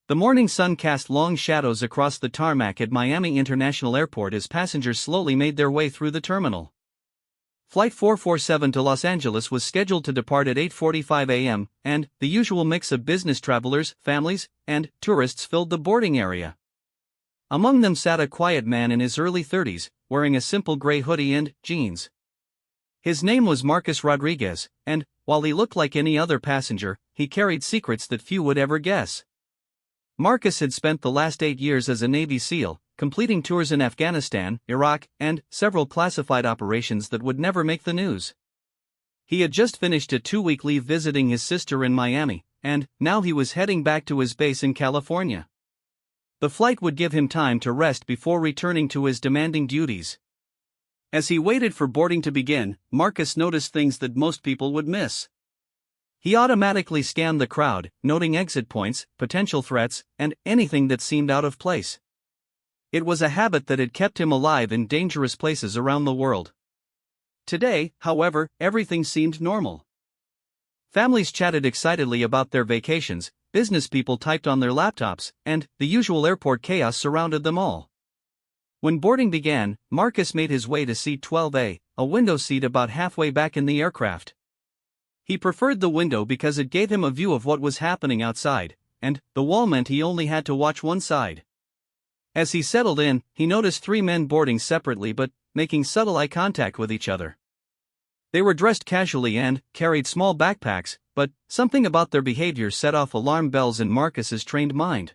The morning sun cast long shadows across the tarmac at Miami International Airport as passengers slowly made their way through the terminal. Flight 447 to Los Angeles was scheduled to depart at 8:45 a.m., and the usual mix of business travelers, families, and tourists filled the boarding area. Among them sat a quiet man in his early 30s, wearing a simple gray hoodie and jeans. His name was Marcus Rodriguez, and, while he looked like any other passenger, he carried secrets that few would ever guess. Marcus had spent the last 8 years as a Navy SEAL, completing tours in Afghanistan, Iraq, and several classified operations that would never make the news. He had just finished a 2-week leave visiting his sister in Miami, and now he was heading back to his base in California. The flight would give him time to rest before returning to his demanding duties. As he waited for boarding to begin, Marcus noticed things that most people would miss. He automatically scanned the crowd, noting exit points, potential threats, and anything that seemed out of place. It was a habit that had kept him alive in dangerous places around the world. Today, however, everything seemed normal. Families chatted excitedly about their vacations, business people typed on their laptops, and the usual airport chaos surrounded them all. When boarding began, Marcus made his way to seat 12A, a window seat about halfway back in the aircraft. He preferred the window because it gave him a view of what was happening outside, and the wall meant he only had to watch one side. As he settled in, he noticed 3 men boarding separately but making subtle eye contact with each other. They were dressed casually and carried small backpacks, but something about their behavior set off alarm bells in Marcus's trained mind.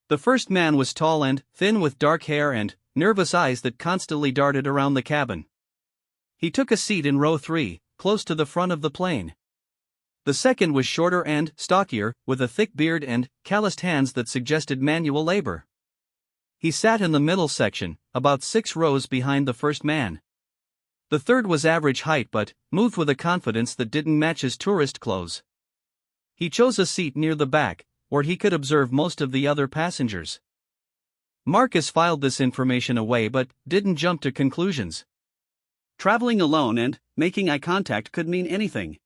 The first man was tall and thin with dark hair and nervous eyes that constantly darted around the cabin. He took a seat in row 3, close to the front of the plane. The second was shorter and stockier, with a thick beard and calloused hands that suggested manual labor. He sat in the middle section, about 6 rows behind the first man. The third was average height but moved with a confidence that didn't match his tourist clothes. He chose a seat near the back, where he could observe most of the other passengers. Marcus filed this information away but didn't jump to conclusions. Traveling alone and making eye contact could mean anything.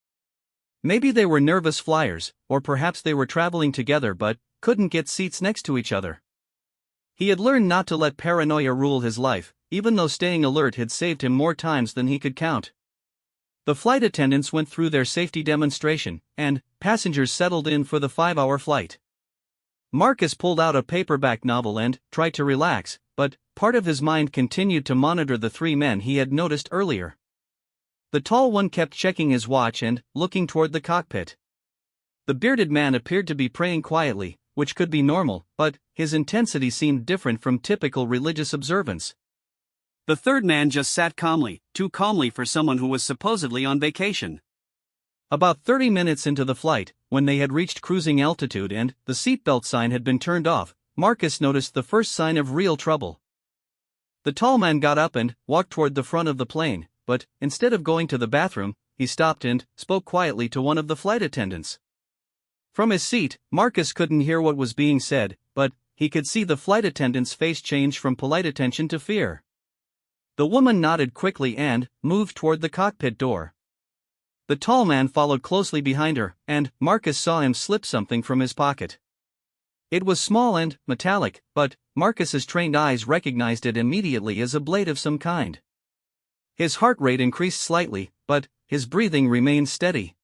Maybe they were nervous flyers, or perhaps they were traveling together but couldn't get seats next to each other. He had learned not to let paranoia rule his life, even though staying alert had saved him more times than he could count. The flight attendants went through their safety demonstration, and passengers settled in for the 5-hour flight. Marcus pulled out a paperback novel and tried to relax, but part of his mind continued to monitor the 3 men he had noticed earlier. The tall one kept checking his watch and looking toward the cockpit. The bearded man appeared to be praying quietly, which could be normal, but his intensity seemed different from typical religious observance. The third man just sat calmly, too calmly for someone who was supposedly on vacation. About 30 minutes into the flight, when they had reached cruising altitude and the seatbelt sign had been turned off, Marcus noticed the first sign of real trouble. The tall man got up and walked toward the front of the plane, but instead of going to the bathroom, he stopped and spoke quietly to one of the flight attendants. From his seat, Marcus couldn't hear what was being said, but he could see the flight attendant's face change from polite attention to fear. The woman nodded quickly and moved toward the cockpit door. The tall man followed closely behind her, and Marcus saw him slip something from his pocket. It was small and metallic, but Marcus's trained eyes recognized it immediately as a blade of some kind. His heart rate increased slightly, but his breathing remained steady.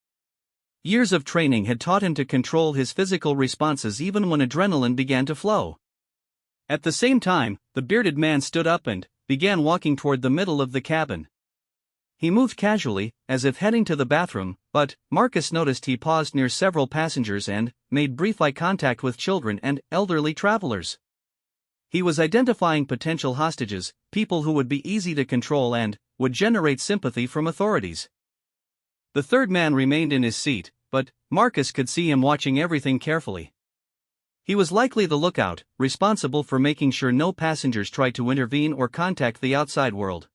Years of training had taught him to control his physical responses even when adrenaline began to flow. At the same time, the bearded man stood up and began walking toward the middle of the cabin. He moved casually, as if heading to the bathroom, but Marcus noticed he paused near several passengers and made brief eye contact with children and elderly travelers. He was identifying potential hostages, people who would be easy to control and would generate sympathy from authorities. The third man remained in his seat, but Marcus could see him watching everything carefully. He was likely the lookout, responsible for making sure no passengers tried to intervene or contact the outside world.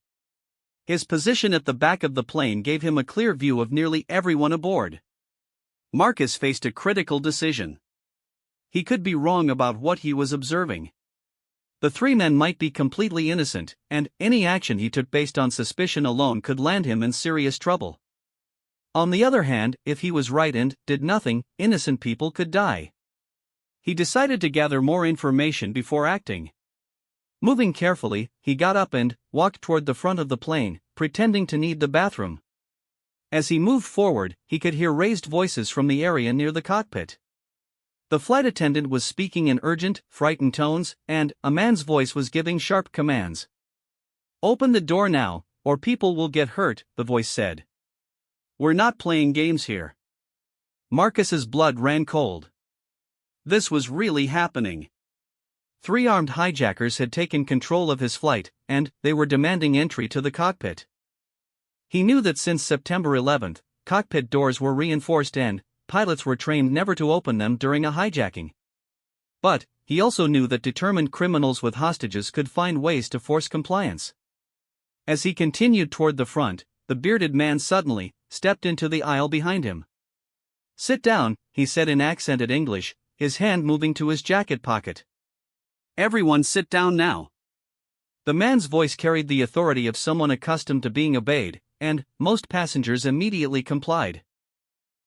His position at the back of the plane gave him a clear view of nearly everyone aboard. Marcus faced a critical decision. He could be wrong about what he was observing. The 3 men might be completely innocent, and any action he took based on suspicion alone could land him in serious trouble. On the other hand, if he was right and did nothing, innocent people could die. He decided to gather more information before acting. Moving carefully, he got up and walked toward the front of the plane, pretending to need the bathroom. As he moved forward, he could hear raised voices from the area near the cockpit. The flight attendant was speaking in urgent, frightened tones, and a man's voice was giving sharp commands. "Open the door now, or people will get hurt," the voice said. "We're not playing games here." Marcus's blood ran cold. This was really happening. 3 armed hijackers had taken control of his flight, and they were demanding entry to the cockpit. He knew that since September 11, cockpit doors were reinforced and pilots were trained never to open them during a hijacking. But he also knew that determined criminals with hostages could find ways to force compliance. As he continued toward the front, the bearded man suddenly stepped into the aisle behind him. "Sit down," he said in accented English, his hand moving to his jacket pocket. "Everyone sit down now." The man's voice carried the authority of someone accustomed to being obeyed, and most passengers immediately complied.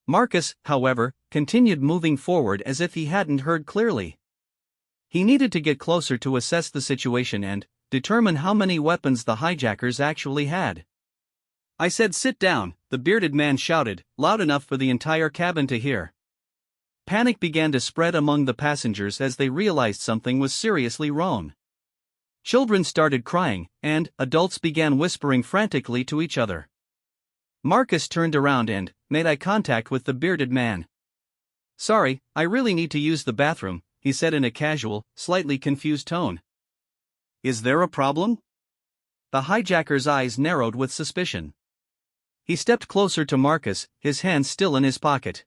Marcus, however, continued moving forward as if he hadn't heard clearly. He needed to get closer to assess the situation and determine how many weapons the hijackers actually had. "I said sit down," the bearded man shouted, loud enough for the entire cabin to hear. Panic began to spread among the passengers as they realized something was seriously wrong. Children started crying, and adults began whispering frantically to each other. Marcus turned around and made eye contact with the bearded man. "Sorry, I really need to use the bathroom," he said in a casual, slightly confused tone. "Is there a problem?" The hijacker's eyes narrowed with suspicion. He stepped closer to Marcus, his hand still in his pocket.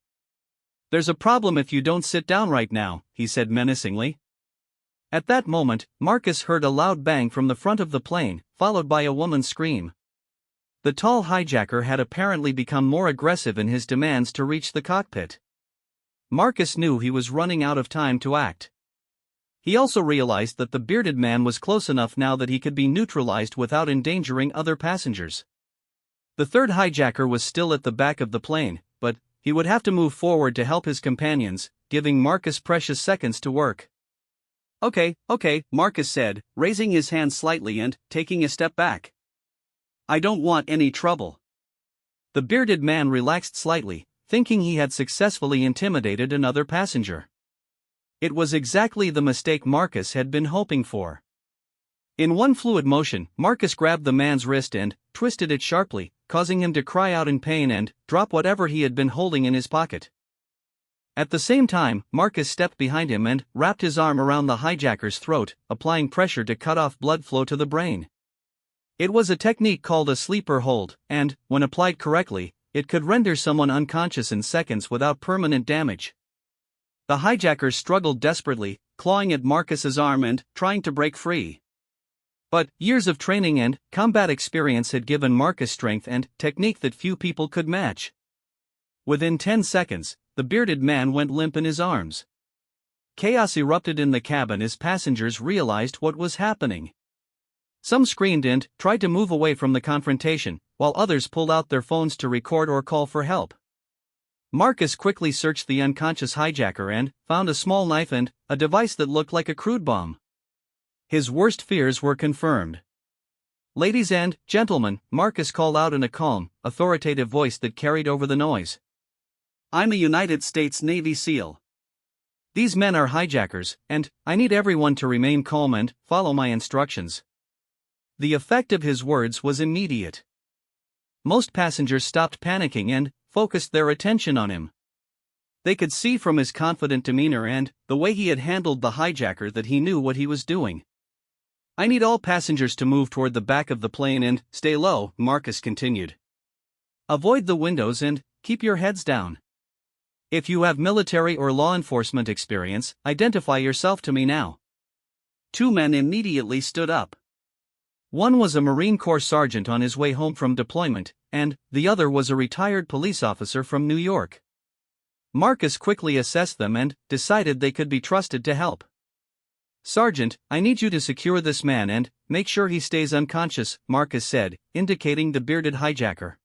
"There's a problem if you don't sit down right now," he said menacingly. At that moment, Marcus heard a loud bang from the front of the plane, followed by a woman's scream. The tall hijacker had apparently become more aggressive in his demands to reach the cockpit. Marcus knew he was running out of time to act. He also realized that the bearded man was close enough now that he could be neutralized without endangering other passengers. The third hijacker was still at the back of the plane, but he would have to move forward to help his companions, giving Marcus precious seconds to work. Okay, Marcus said, raising his hand slightly and taking a step back. "I don't want any trouble." The bearded man relaxed slightly, thinking he had successfully intimidated another passenger. It was exactly the mistake Marcus had been hoping for. In one fluid motion, Marcus grabbed the man's wrist and twisted it sharply, causing him to cry out in pain and drop whatever he had been holding in his pocket. At the same time, Marcus stepped behind him and wrapped his arm around the hijacker's throat, applying pressure to cut off blood flow to the brain. It was a technique called a sleeper hold, and, when applied correctly, it could render someone unconscious in seconds without permanent damage. The hijackers struggled desperately, clawing at Marcus's arm and trying to break free. But years of training and combat experience had given Marcus strength and technique that few people could match. Within 10 seconds, the bearded man went limp in his arms. Chaos erupted in the cabin as passengers realized what was happening. Some screamed and tried to move away from the confrontation, while others pulled out their phones to record or call for help. Marcus quickly searched the unconscious hijacker and found a small knife and a device that looked like a crude bomb. His worst fears were confirmed. "Ladies and gentlemen," Marcus called out in a calm, authoritative voice that carried over the noise. "I'm a United States Navy SEAL. These men are hijackers, and I need everyone to remain calm and follow my instructions." The effect of his words was immediate. Most passengers stopped panicking and focused their attention on him. They could see from his confident demeanor and the way he had handled the hijacker that he knew what he was doing. "I need all passengers to move toward the back of the plane and stay low," Marcus continued. "Avoid the windows and keep your heads down. If you have military or law enforcement experience, identify yourself to me now." 2 men immediately stood up. One was a Marine Corps sergeant on his way home from deployment, and the other was a retired police officer from New York. Marcus quickly assessed them and decided they could be trusted to help. "Sergeant, I need you to secure this man and make sure he stays unconscious," Marcus said, indicating the bearded hijacker.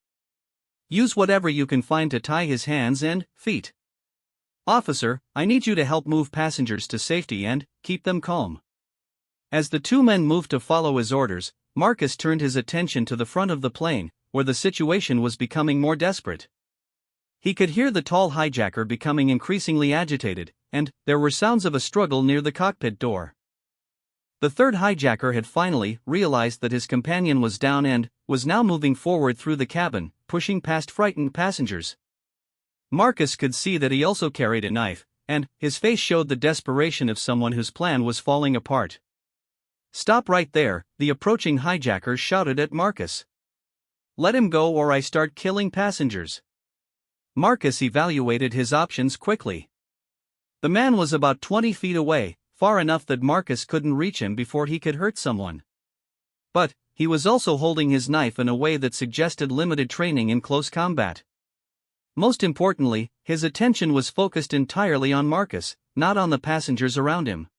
"Use whatever you can find to tie his hands and feet." "Officer, I need you to help move passengers to safety and keep them calm." As the two men moved to follow his orders, Marcus turned his attention to the front of the plane, where the situation was becoming more desperate. He could hear the tall hijacker becoming increasingly agitated, and there were sounds of a struggle near the cockpit door. The third hijacker had finally realized that his companion was down and was now moving forward through the cabin, pushing past frightened passengers. Marcus could see that he also carried a knife, and his face showed the desperation of someone whose plan was falling apart. "Stop right there," the approaching hijackers shouted at Marcus. "Let him go or I start killing passengers." Marcus evaluated his options quickly. The man was about 20 feet away, far enough that Marcus couldn't reach him before he could hurt someone. But he was also holding his knife in a way that suggested limited training in close combat. Most importantly, his attention was focused entirely on Marcus, not on the passengers around him.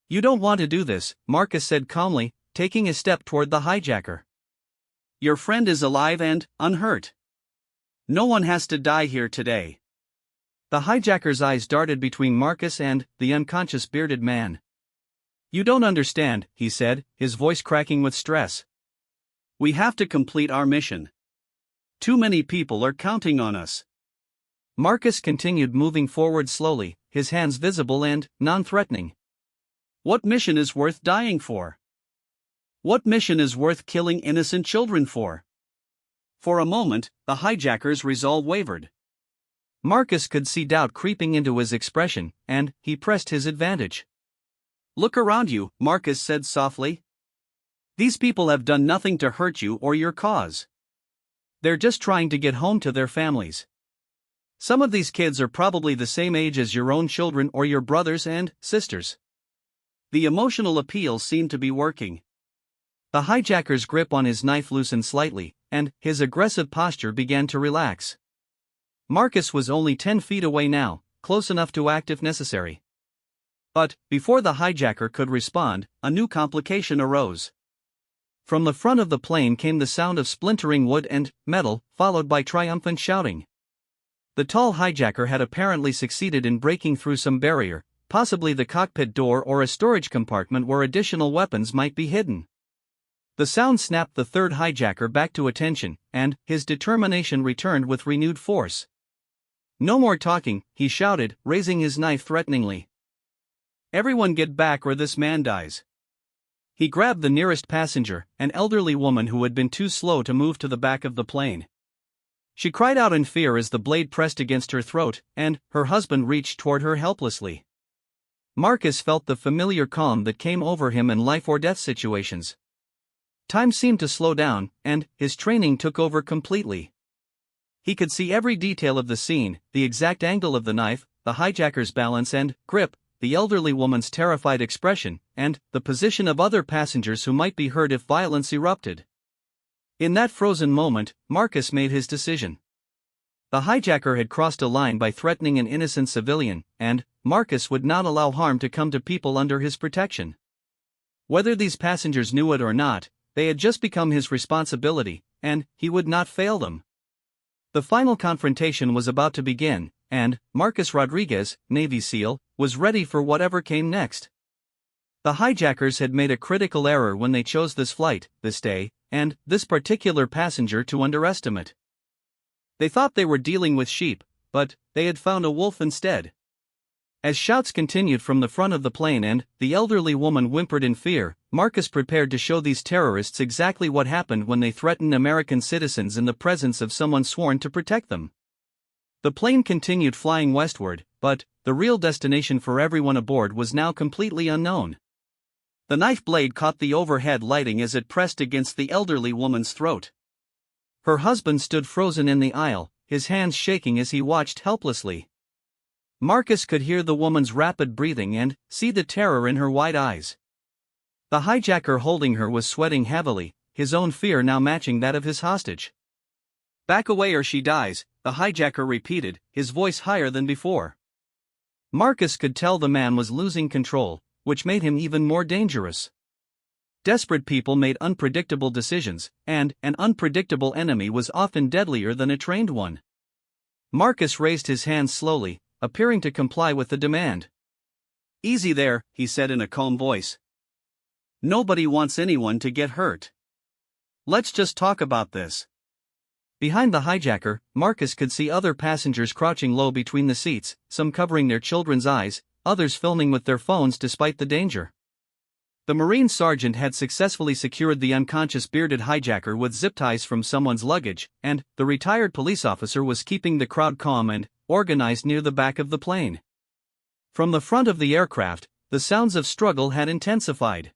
"You don't want to do this," Marcus said calmly, taking a step toward the hijacker. "Your friend is alive and unhurt. No one has to die here today." The hijacker's eyes darted between Marcus and the unconscious bearded man. "You don't understand," he said, his voice cracking with stress. "We have to complete our mission. Too many people are counting on us." Marcus continued moving forward slowly, his hands visible and non-threatening. "What mission is worth dying for? What mission is worth killing innocent children for?" For a moment, the hijacker's resolve wavered. Marcus could see doubt creeping into his expression, and he pressed his advantage. "Look around you," Marcus said softly. "These people have done nothing to hurt you or your cause. They're just trying to get home to their families. Some of these kids are probably the same age as your own children or your brothers and sisters." The emotional appeal seemed to be working. The hijacker's grip on his knife loosened slightly, and his aggressive posture began to relax. Marcus was only 10 feet away now, close enough to act if necessary. But before the hijacker could respond, a new complication arose. From the front of the plane came the sound of splintering wood and metal, followed by triumphant shouting. The tall hijacker had apparently succeeded in breaking through some barrier, possibly the cockpit door or a storage compartment where additional weapons might be hidden. The sound snapped the third hijacker back to attention, and his determination returned with renewed force. "No more talking," he shouted, raising his knife threateningly. "Everyone get back or this man dies." He grabbed the nearest passenger, an elderly woman who had been too slow to move to the back of the plane. She cried out in fear as the blade pressed against her throat, and her husband reached toward her helplessly. Marcus felt the familiar calm that came over him in life-or-death situations. Time seemed to slow down, and his training took over completely. He could see every detail of the scene, the exact angle of the knife, the hijacker's balance and grip, the elderly woman's terrified expression, and the position of other passengers who might be hurt if violence erupted. In that frozen moment, Marcus made his decision. The hijacker had crossed a line by threatening an innocent civilian, and Marcus would not allow harm to come to people under his protection. Whether these passengers knew it or not, they had just become his responsibility, and he would not fail them. The final confrontation was about to begin, and Marcus Rodriguez, Navy SEAL, was ready for whatever came next. The hijackers had made a critical error when they chose this flight, this day, and this particular passenger to underestimate. They thought they were dealing with sheep, but they had found a wolf instead. As shouts continued from the front of the plane and the elderly woman whimpered in fear, Marcus prepared to show these terrorists exactly what happened when they threatened American citizens in the presence of someone sworn to protect them. The plane continued flying westward, but the real destination for everyone aboard was now completely unknown. The knife blade caught the overhead lighting as it pressed against the elderly woman's throat. Her husband stood frozen in the aisle, his hands shaking as he watched helplessly. Marcus could hear the woman's rapid breathing and see the terror in her wide eyes. The hijacker holding her was sweating heavily, his own fear now matching that of his hostage. "Back away or she dies," the hijacker repeated, his voice higher than before. Marcus could tell the man was losing control, which made him even more dangerous. Desperate people made unpredictable decisions, and an unpredictable enemy was often deadlier than a trained one. Marcus raised his hands slowly, appearing to comply with the demand. "Easy there," he said in a calm voice. "Nobody wants anyone to get hurt. Let's just talk about this." Behind the hijacker, Marcus could see other passengers crouching low between the seats, some covering their children's eyes, others filming with their phones despite the danger. The Marine sergeant had successfully secured the unconscious bearded hijacker with zip ties from someone's luggage, and the retired police officer was keeping the crowd calm and organized near the back of the plane. From the front of the aircraft, the sounds of struggle had intensified.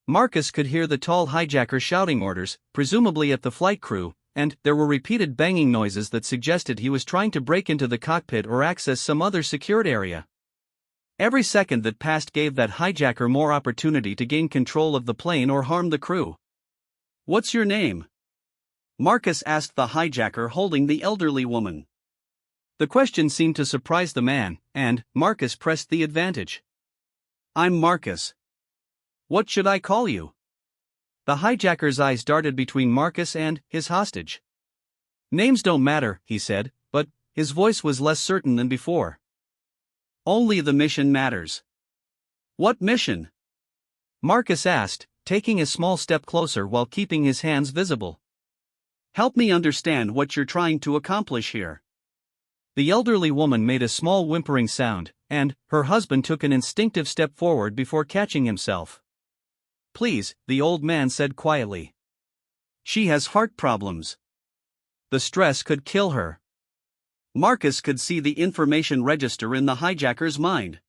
Marcus could hear the tall hijacker shouting orders, presumably at the flight crew, and there were repeated banging noises that suggested he was trying to break into the cockpit or access some other secured area. Every second that passed gave that hijacker more opportunity to gain control of the plane or harm the crew. "What's your name?" Marcus asked the hijacker holding the elderly woman. The question seemed to surprise the man, and Marcus pressed the advantage. "I'm Marcus. What should I call you?" The hijacker's eyes darted between Marcus and his hostage. "Names don't matter," he said, but his voice was less certain than before. "Only the mission matters." "What mission?" Marcus asked, taking a small step closer while keeping his hands visible. "Help me understand what you're trying to accomplish here." The elderly woman made a small whimpering sound, and her husband took an instinctive step forward before catching himself. "Please," the old man said quietly. "She has heart problems. The stress could kill her." Marcus could see the information register in the hijacker's mind.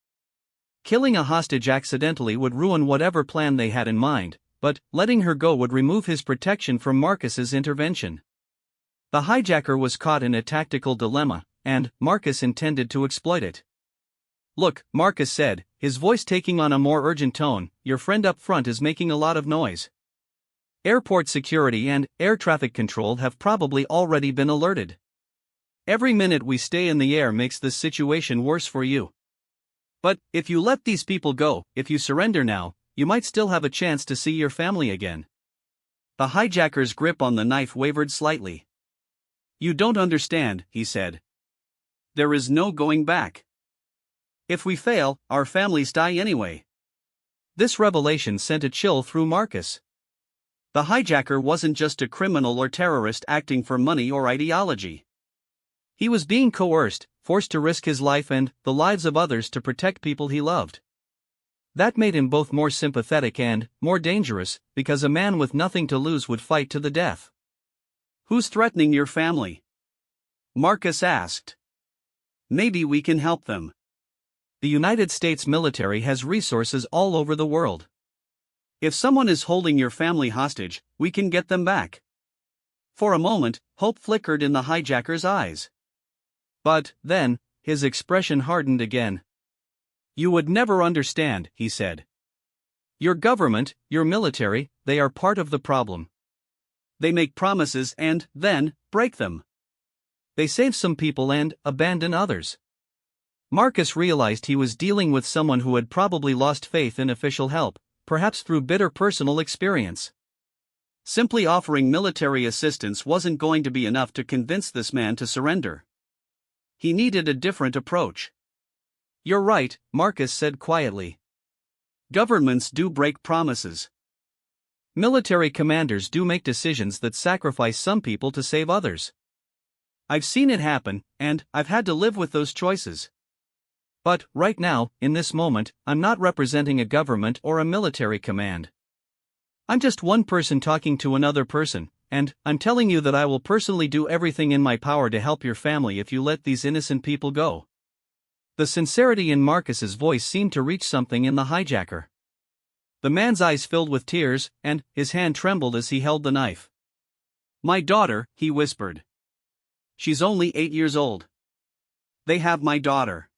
Killing a hostage accidentally would ruin whatever plan they had in mind, but letting her go would remove his protection from Marcus's intervention. The hijacker was caught in a tactical dilemma, and Marcus intended to exploit it. "Look," Marcus said, his voice taking on a more urgent tone, "your friend up front is making a lot of noise. Airport security and air traffic control have probably already been alerted. Every minute we stay in the air makes this situation worse for you. But if you let these people go, if you surrender now, you might still have a chance to see your family again." The hijacker's grip on the knife wavered slightly. "You don't understand," he said. "There is no going back. If we fail, our families die anyway." This revelation sent a chill through Marcus. The hijacker wasn't just a criminal or terrorist acting for money or ideology. He was being coerced, forced to risk his life and the lives of others to protect people he loved. That made him both more sympathetic and more dangerous, because a man with nothing to lose would fight to the death. "Who's threatening your family?" Marcus asked. "Maybe we can help them." The United States military has resources all over the world. "If someone is holding your family hostage, we can get them back." For a moment, hope flickered in the hijacker's eyes. But then, his expression hardened again. "You would never understand," he said. "Your government, your military, they are part of the problem. They make promises and, then, break them. They save some people and abandon others." Marcus realized he was dealing with someone who had probably lost faith in official help, perhaps through bitter personal experience. Simply offering military assistance wasn't going to be enough to convince this man to surrender. He needed a different approach. "You're right," Marcus said quietly. "Governments do break promises. Military commanders do make decisions that sacrifice some people to save others. I've seen it happen, and I've had to live with those choices. But, right now, in this moment, I'm not representing a government or a military command. I'm just one person talking to another person, and I'm telling you that I will personally do everything in my power to help your family if you let these innocent people go." The sincerity in Marcus's voice seemed to reach something in the hijacker. The man's eyes filled with tears, and his hand trembled as he held the knife. "My daughter," he whispered. "She's only 8 years old. They have my daughter."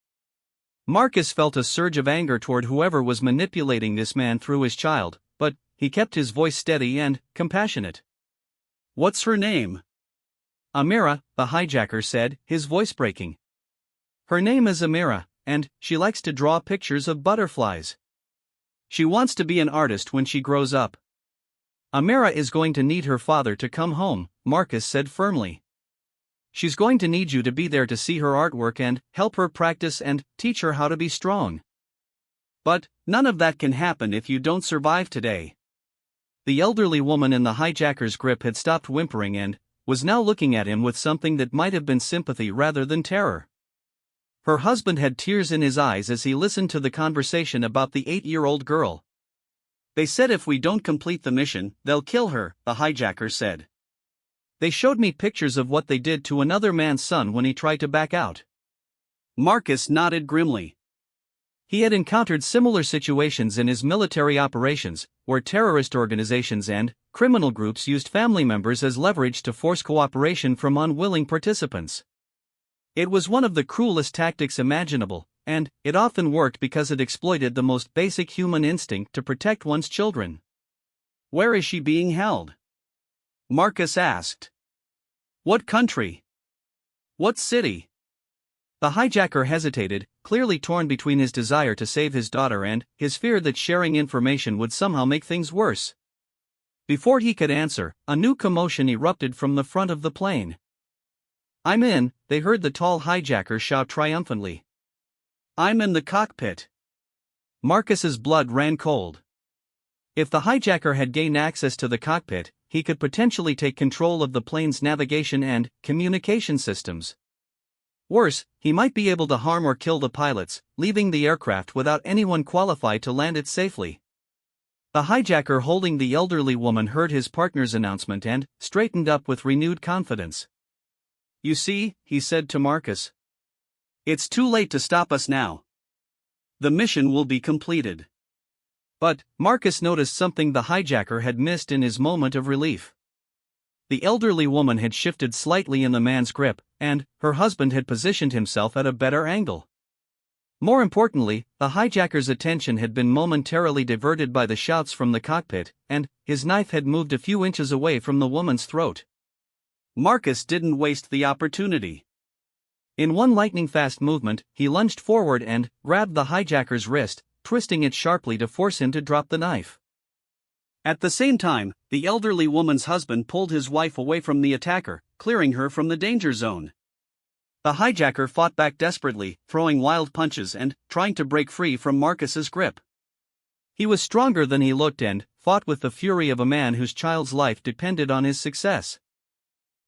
Marcus felt a surge of anger toward whoever was manipulating this man through his child, but he kept his voice steady and compassionate. "What's her name?" "Amira," the hijacker said, his voice breaking. "Her name is Amira, and she likes to draw pictures of butterflies. She wants to be an artist when she grows up. Amira is going to need her father to come home," Marcus said firmly. She's going to need you to be there to see her artwork and help her practice and teach her how to be strong. But none of that can happen if you don't survive today. The elderly woman in the hijacker's grip had stopped whimpering and was now looking at him with something that might have been sympathy rather than terror. Her husband had tears in his eyes as he listened to the conversation about the 8-year-old girl. They said if we don't complete the mission, they'll kill her, the hijacker said. They showed me pictures of what they did to another man's son when he tried to back out. Marcus nodded grimly. He had encountered similar situations in his military operations, where terrorist organizations and criminal groups used family members as leverage to force cooperation from unwilling participants. It was one of the cruelest tactics imaginable, and it often worked because it exploited the most basic human instinct to protect one's children. Where is she being held? Marcus asked. What country? What city? The hijacker hesitated, clearly torn between his desire to save his daughter and his fear that sharing information would somehow make things worse. Before he could answer, a new commotion erupted from the front of the plane. I'm in, they heard the tall hijacker shout triumphantly. I'm in the cockpit. Marcus's blood ran cold. If the hijacker had gained access to the cockpit, he could potentially take control of the plane's navigation and communication systems. Worse, he might be able to harm or kill the pilots, leaving the aircraft without anyone qualified to land it safely. The hijacker holding the elderly woman heard his partner's announcement and straightened up with renewed confidence. You see, he said to Marcus. It's too late to stop us now. The mission will be completed. But Marcus noticed something the hijacker had missed in his moment of relief. The elderly woman had shifted slightly in the man's grip, and her husband had positioned himself at a better angle. More importantly, the hijacker's attention had been momentarily diverted by the shouts from the cockpit, and his knife had moved a few inches away from the woman's throat. Marcus didn't waste the opportunity. In one lightning-fast movement, he lunged forward and grabbed the hijacker's wrist, twisting it sharply to force him to drop the knife. At the same time, the elderly woman's husband pulled his wife away from the attacker, clearing her from the danger zone. The hijacker fought back desperately, throwing wild punches and trying to break free from Marcus's grip. He was stronger than he looked and fought with the fury of a man whose child's life depended on his success.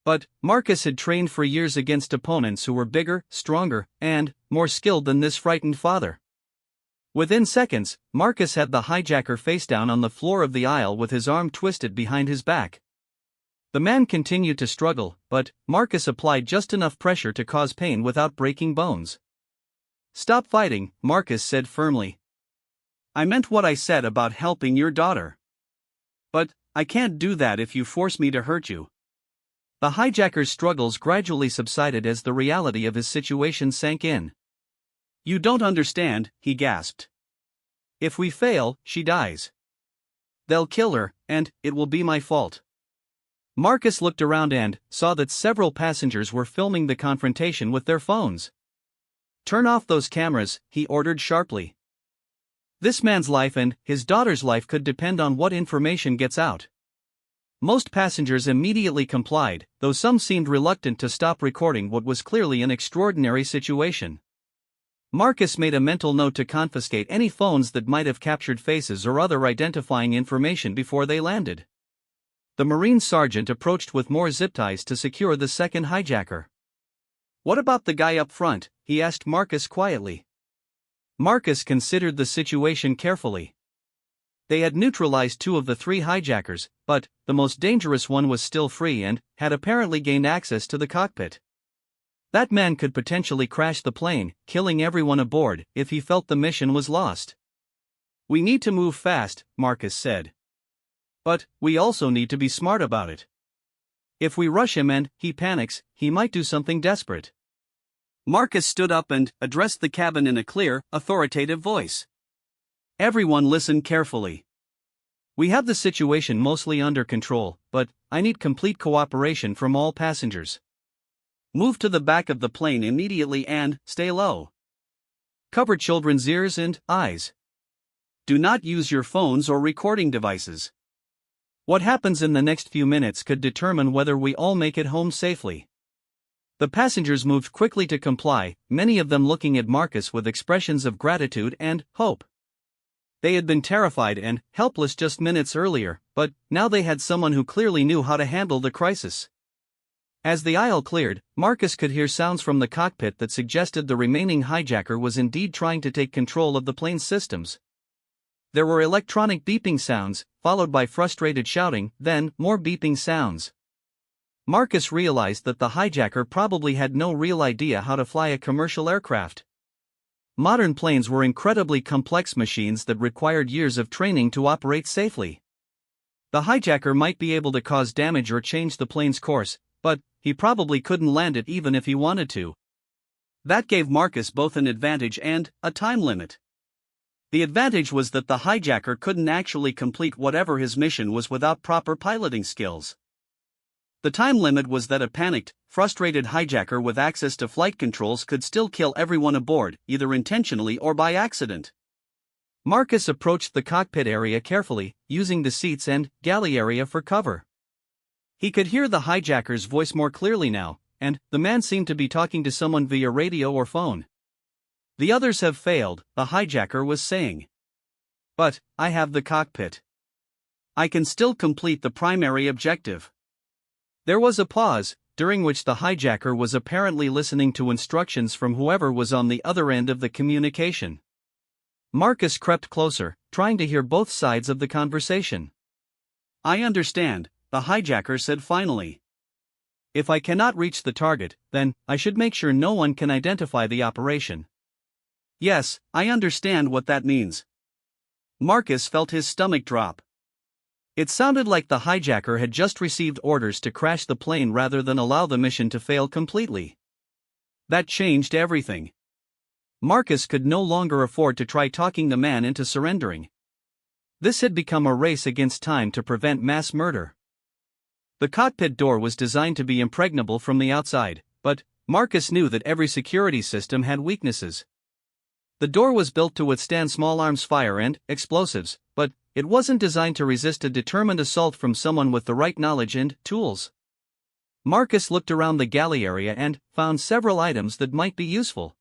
But Marcus had trained for years against opponents who were bigger, stronger, and more skilled than this frightened father. Within seconds, Marcus had the hijacker face down on the floor of the aisle with his arm twisted behind his back. The man continued to struggle, but Marcus applied just enough pressure to cause pain without breaking bones. Stop fighting, Marcus said firmly. I meant what I said about helping your daughter. But I can't do that if you force me to hurt you. The hijacker's struggles gradually subsided as the reality of his situation sank in. You don't understand, he gasped. If we fail, she dies. They'll kill her, and it will be my fault. Marcus looked around and saw that several passengers were filming the confrontation with their phones. Turn off those cameras, he ordered sharply. This man's life and his daughter's life could depend on what information gets out. Most passengers immediately complied, though some seemed reluctant to stop recording what was clearly an extraordinary situation. Marcus made a mental note to confiscate any phones that might have captured faces or other identifying information before they landed. The Marine sergeant approached with more zip ties to secure the second hijacker. What about the guy up front? He asked Marcus quietly. Marcus considered the situation carefully. They had neutralized 2 of the 3 hijackers, but the most dangerous one was still free and had apparently gained access to the cockpit. That man could potentially crash the plane, killing everyone aboard if he felt the mission was lost. We need to move fast, Marcus said. But we also need to be smart about it. If we rush him and he panics, he might do something desperate. Marcus stood up and addressed the cabin in a clear, authoritative voice. Everyone listen carefully. We have the situation mostly under control, but I need complete cooperation from all passengers. Move to the back of the plane immediately and stay low. Cover children's ears and eyes. Do not use your phones or recording devices. What happens in the next few minutes could determine whether we all make it home safely. The passengers moved quickly to comply, many of them looking at Marcus with expressions of gratitude and hope. They had been terrified and helpless just minutes earlier, but now they had someone who clearly knew how to handle the crisis. As the aisle cleared, Marcus could hear sounds from the cockpit that suggested the remaining hijacker was indeed trying to take control of the plane's systems. There were electronic beeping sounds, followed by frustrated shouting, then more beeping sounds. Marcus realized that the hijacker probably had no real idea how to fly a commercial aircraft. Modern planes were incredibly complex machines that required years of training to operate safely. The hijacker might be able to cause damage or change the plane's course, but he probably couldn't land it even if he wanted to. That gave Marcus both an advantage and a time limit. The advantage was that the hijacker couldn't actually complete whatever his mission was without proper piloting skills. The time limit was that a panicked, frustrated hijacker with access to flight controls could still kill everyone aboard, either intentionally or by accident. Marcus approached the cockpit area carefully, using the seats and galley area for cover. He could hear the hijacker's voice more clearly now, and the man seemed to be talking to someone via radio or phone. "The others have failed," the hijacker was saying. "But I have the cockpit. I can still complete the primary objective." There was a pause, during which the hijacker was apparently listening to instructions from whoever was on the other end of the communication. Marcus crept closer, trying to hear both sides of the conversation. "I understand," the hijacker said finally. "If I cannot reach the target, then I should make sure no one can identify the operation." "Yes, I understand what that means." Marcus felt his stomach drop. It sounded like the hijacker had just received orders to crash the plane rather than allow the mission to fail completely. That changed everything. Marcus could no longer afford to try talking the man into surrendering. This had become a race against time to prevent mass murder. The cockpit door was designed to be impregnable from the outside, but Marcus knew that every security system had weaknesses. The door was built to withstand small arms fire and explosives, but it wasn't designed to resist a determined assault from someone with the right knowledge and tools. Marcus looked around the galley area and found several items that might be useful.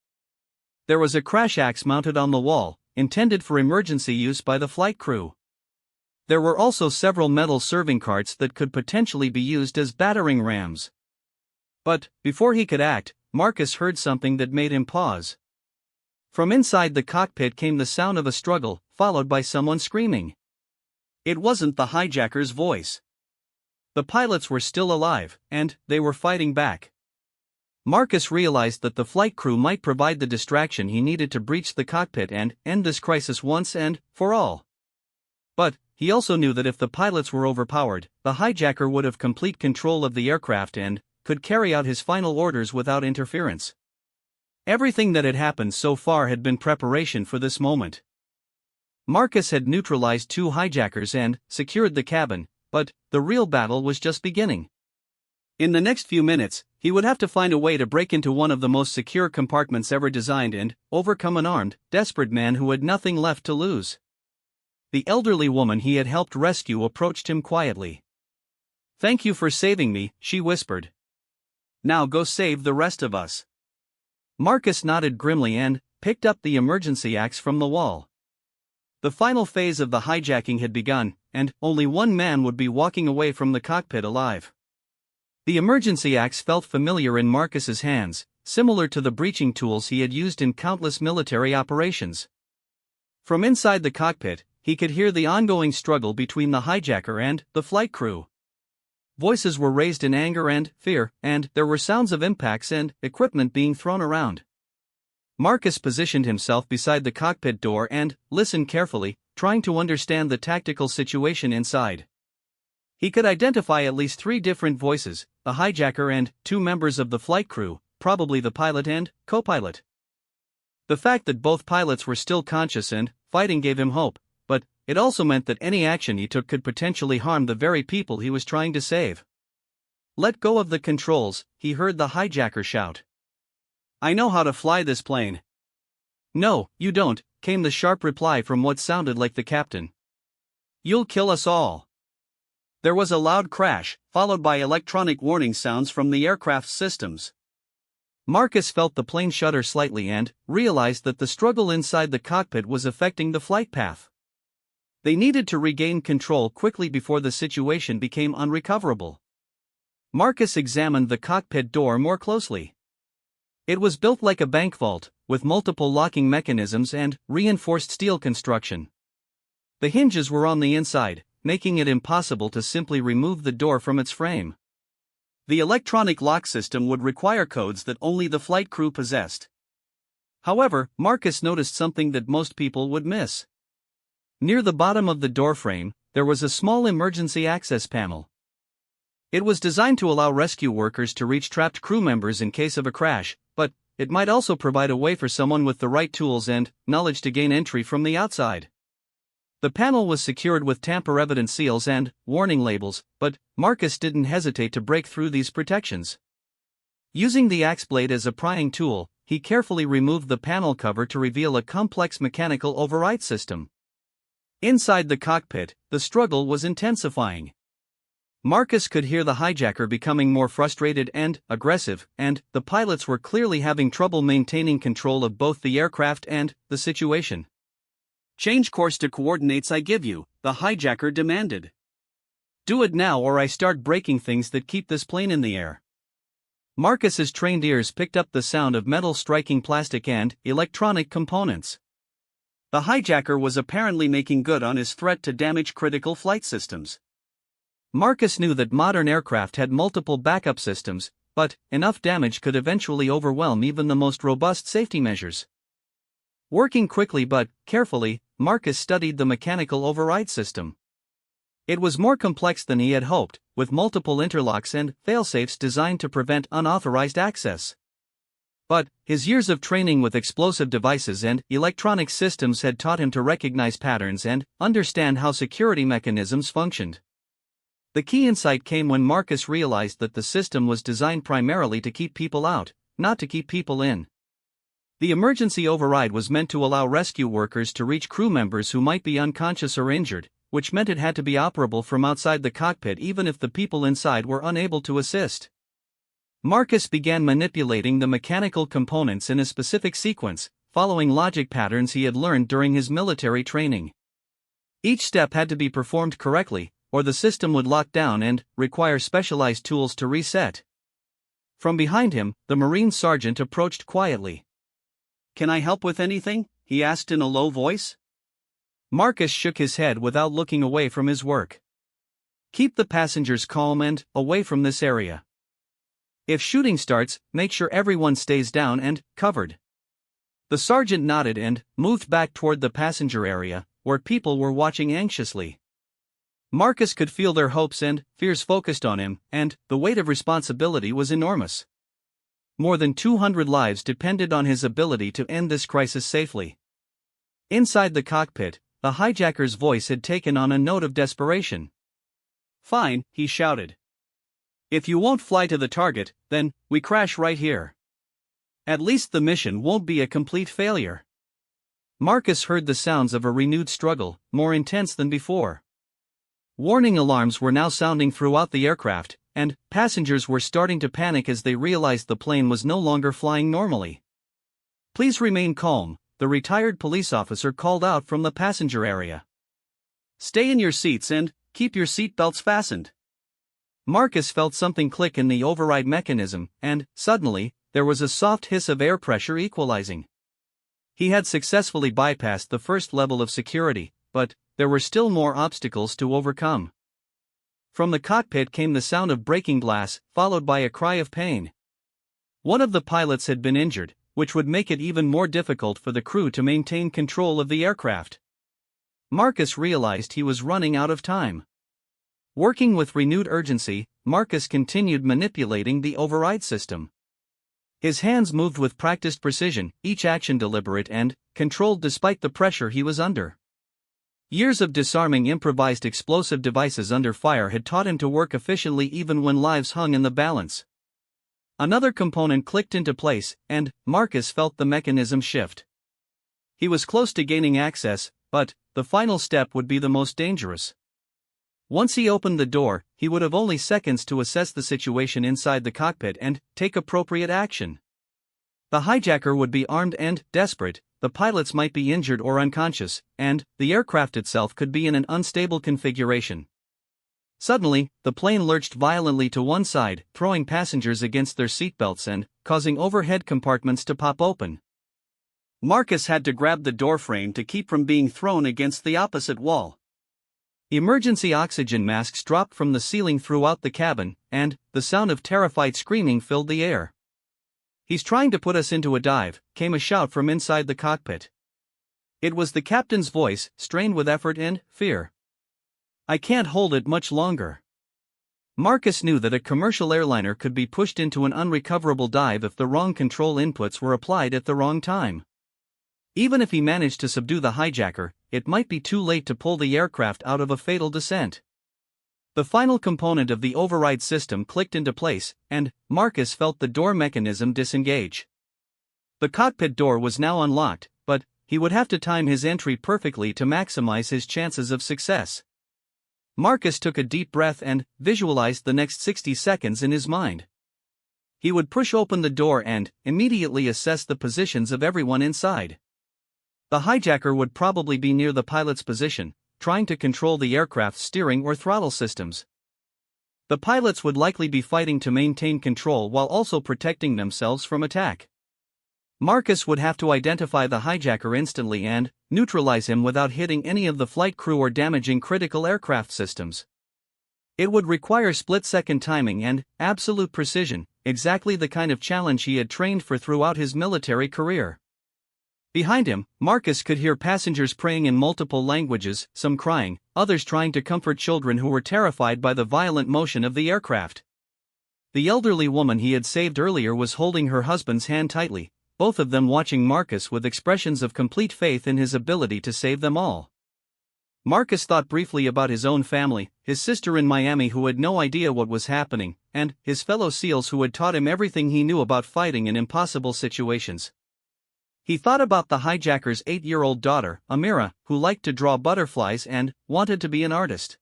There was a crash axe mounted on the wall, intended for emergency use by the flight crew. There were also several metal serving carts that could potentially be used as battering rams. But before he could act, Marcus heard something that made him pause. From inside the cockpit came the sound of a struggle, followed by someone screaming. It wasn't the hijacker's voice. The pilots were still alive, and they were fighting back. Marcus realized that the flight crew might provide the distraction he needed to breach the cockpit and end this crisis once and for all. But he also knew that if the pilots were overpowered, the hijacker would have complete control of the aircraft and could carry out his final orders without interference. Everything that had happened so far had been preparation for this moment. Marcus had neutralized two hijackers and secured the cabin, but the real battle was just beginning. In the next few minutes, he would have to find a way to break into one of the most secure compartments ever designed and overcome an armed, desperate man who had nothing left to lose. The elderly woman he had helped rescue approached him quietly. "Thank you for saving me," she whispered. "Now go save the rest of us." Marcus nodded grimly and picked up the emergency axe from the wall. The final phase of the hijacking had begun, and only one man would be walking away from the cockpit alive. The emergency axe felt familiar in Marcus's hands, similar to the breaching tools he had used in countless military operations. From inside the cockpit, he could hear the ongoing struggle between the hijacker and the flight crew. Voices were raised in anger and fear, and there were sounds of impacts and equipment being thrown around. Marcus positioned himself beside the cockpit door and listened carefully, trying to understand the tactical situation inside. He could identify at least 3 different voices, a hijacker and 2 members of the flight crew, probably the pilot and co-pilot. The fact that both pilots were still conscious and fighting gave him hope, but it also meant that any action he took could potentially harm the very people he was trying to save. "Let go of the controls," he heard the hijacker shout. "I know how to fly this plane." "No, you don't," came the sharp reply from what sounded like the captain. "You'll kill us all." There was a loud crash, followed by electronic warning sounds from the aircraft's systems. Marcus felt the plane shudder slightly and realized that the struggle inside the cockpit was affecting the flight path. They needed to regain control quickly before the situation became unrecoverable. Marcus examined the cockpit door more closely. It was built like a bank vault, with multiple locking mechanisms and reinforced steel construction. The hinges were on the inside, making it impossible to simply remove the door from its frame. The electronic lock system would require codes that only the flight crew possessed. However, Marcus noticed something that most people would miss. Near the bottom of the doorframe, there was a small emergency access panel. It was designed to allow rescue workers to reach trapped crew members in case of a crash, but it might also provide a way for someone with the right tools and knowledge to gain entry from the outside. The panel was secured with tamper-evident seals and warning labels, but Marcus didn't hesitate to break through these protections. Using the axe blade as a prying tool, he carefully removed the panel cover to reveal a complex mechanical override system. Inside the cockpit, the struggle was intensifying. Marcus could hear the hijacker becoming more frustrated and aggressive, and the pilots were clearly having trouble maintaining control of both the aircraft and the situation. "Change course to coordinates I give you," the hijacker demanded. "Do it now or I start breaking things that keep this plane in the air." Marcus's trained ears picked up the sound of metal striking plastic and electronic components. The hijacker was apparently making good on his threat to damage critical flight systems. Marcus knew that modern aircraft had multiple backup systems, but enough damage could eventually overwhelm even the most robust safety measures. Working quickly but carefully, Marcus studied the mechanical override system. It was more complex than he had hoped, with multiple interlocks and failsafes designed to prevent unauthorized access. But his years of training with explosive devices and electronic systems had taught him to recognize patterns and understand how security mechanisms functioned. The key insight came when Marcus realized that the system was designed primarily to keep people out, not to keep people in. The emergency override was meant to allow rescue workers to reach crew members who might be unconscious or injured, which meant it had to be operable from outside the cockpit even if the people inside were unable to assist. Marcus began manipulating the mechanical components in a specific sequence, following logic patterns he had learned during his military training. Each step had to be performed correctly, or the system would lock down and require specialized tools to reset. From behind him, the Marine sergeant approached quietly. "Can I help with anything?" he asked in a low voice. Marcus shook his head without looking away from his work. "Keep the passengers calm and away from this area. If shooting starts, make sure everyone stays down and covered." The sergeant nodded and moved back toward the passenger area, where people were watching anxiously. Marcus could feel their hopes and fears focused on him, and the weight of responsibility was enormous. More than 200 lives depended on his ability to end this crisis safely. Inside the cockpit, the hijacker's voice had taken on a note of desperation. "Fine," he shouted. "If you won't fly to the target, then we crash right here. At least the mission won't be a complete failure." Marcus heard the sounds of a renewed struggle, more intense than before. Warning alarms were now sounding throughout the aircraft, and passengers were starting to panic as they realized the plane was no longer flying normally. "Please remain calm," the retired police officer called out from the passenger area. "Stay in your seats and keep your seat belts fastened." Marcus felt something click in the override mechanism, and suddenly, there was a soft hiss of air pressure equalizing. He had successfully bypassed the first level of security, but there were still more obstacles to overcome. From the cockpit came the sound of breaking glass, followed by a cry of pain. One of the pilots had been injured, which would make it even more difficult for the crew to maintain control of the aircraft. Marcus realized he was running out of time. Working with renewed urgency, Marcus continued manipulating the override system. His hands moved with practiced precision, each action deliberate and controlled despite the pressure he was under. Years of disarming improvised explosive devices under fire had taught him to work efficiently even when lives hung in the balance. Another component clicked into place, and Marcus felt the mechanism shift. He was close to gaining access, but the final step would be the most dangerous. Once he opened the door, he would have only seconds to assess the situation inside the cockpit and take appropriate action. The hijacker would be armed and desperate, the pilots might be injured or unconscious, and the aircraft itself could be in an unstable configuration. Suddenly, the plane lurched violently to one side, throwing passengers against their seatbelts and causing overhead compartments to pop open. Marcus had to grab the door frame to keep from being thrown against the opposite wall. Emergency oxygen masks dropped from the ceiling throughout the cabin, and the sound of terrified screaming filled the air. "He's trying to put us into a dive," came a shout from inside the cockpit. It was the captain's voice, strained with effort and fear. "I can't hold it much longer." Marcus knew that a commercial airliner could be pushed into an unrecoverable dive if the wrong control inputs were applied at the wrong time. Even if he managed to subdue the hijacker, it might be too late to pull the aircraft out of a fatal descent. The final component of the override system clicked into place, and Marcus felt the door mechanism disengage. The cockpit door was now unlocked, but he would have to time his entry perfectly to maximize his chances of success. Marcus took a deep breath and visualized the next 60 seconds in his mind. He would push open the door and immediately assess the positions of everyone inside. The hijacker would probably be near the pilot's position, trying to control the aircraft's steering or throttle systems. The pilots would likely be fighting to maintain control while also protecting themselves from attack. Marcus would have to identify the hijacker instantly and neutralize him without hitting any of the flight crew or damaging critical aircraft systems. It would require split-second timing and absolute precision, exactly the kind of challenge he had trained for throughout his military career. Behind him, Marcus could hear passengers praying in multiple languages, some crying, others trying to comfort children who were terrified by the violent motion of the aircraft. The elderly woman he had saved earlier was holding her husband's hand tightly, both of them watching Marcus with expressions of complete faith in his ability to save them all. Marcus thought briefly about his own family, his sister in Miami who had no idea what was happening, and his fellow SEALs who had taught him everything he knew about fighting in impossible situations. He thought about the hijacker's 8-year-old daughter, Amira, who liked to draw butterflies and wanted to be an artist.